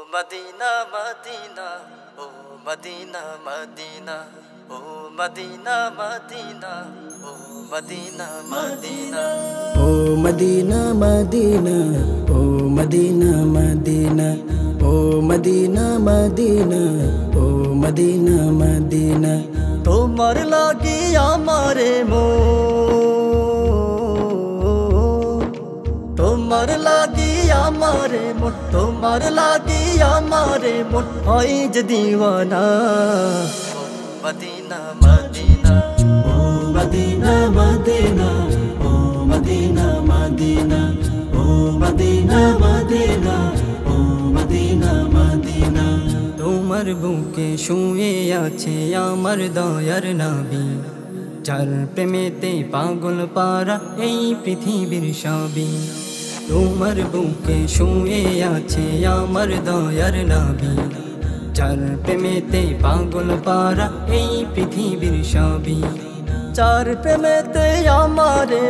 Medina Medina oh Medina Medina oh Medina Medina oh Medina Medina oh Medina Medina oh Medina Medina oh Medina Medina oh Medina Medina তোমার লাগি আমারে তোমার লাগি আমারে মন তোমার লাগি আমারে মন হয় যে দিওয়ানা Medina Medina oh Medina Medina oh Medina Medina oh Medina Medina oh Medina Medina তোমার বুকে শুয়ে আছে আমার দয়ার নবী যার প্রেমেতে পাগল পারা এই পৃথিবীর সবই তোমার বুকে শুয়ে আছে আমার দয়ার নবী যার প্রেমেতে পাগল পারা এই পৃথিবীর সবই চার প্রেমেতে আমারে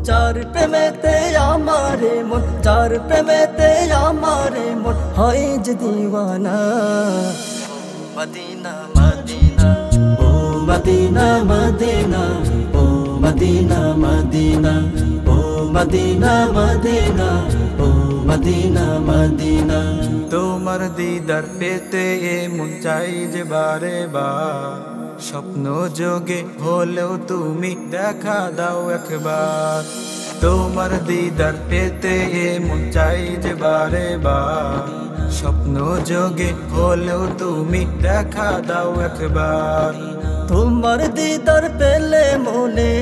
চার প্রেমেতে আমারে মন চার প্রেমেতে আমারে মন হয় যে দিওয়ানা Medina Medina oh Medina Medina oh Medina Medina oh Medina Medina oh Medina Medina তোমার দিদার পেতে মন চাই যে বারে বার স্বপ্ন যোগে হলেও তুমি দেখা দাও একবার তোমার দিদার পেতে মন চাই যে বারে বার স্বপ্ন যোগে হলেও তুমি দেখা দাও একবার তোমার দিদার পেলে মনে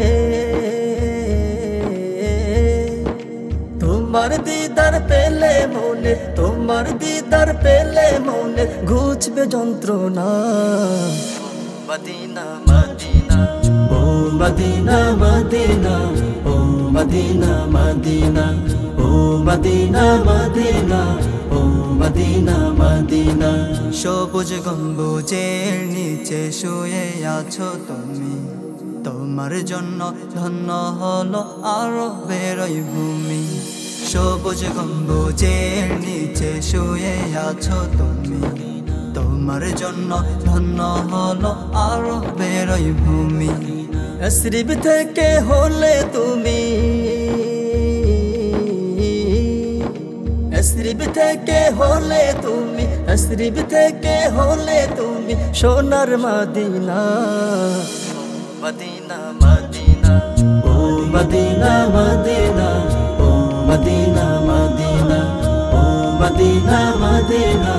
তোমার দিদার পেলে মনে তোমার দিদার পেলে মনে ঘুচবে যন্ত্রণা Medina Medina oh Medina Medina oh Medina Medina oh Medina Medina oh Medina Medina সবুজ গম্বুজের নিচে শুয়ে আছো তুমি তোমার জন্য ধন্য হলো আরবের ওই ভূমি সবুজ গম্বুজের নিচে শুয়ে আছো তুমি তোমার জন্য ধন্য হলো আরবের ওই ভূমি অশ্রিব থেকে হলে তুমি অশ্রিব থেকে হলে তুমি অশ্রিব থেকে হলে তুমি সোনার Medina Medina Medina oh Medina Medina oh Medina Medina oh Medina Medina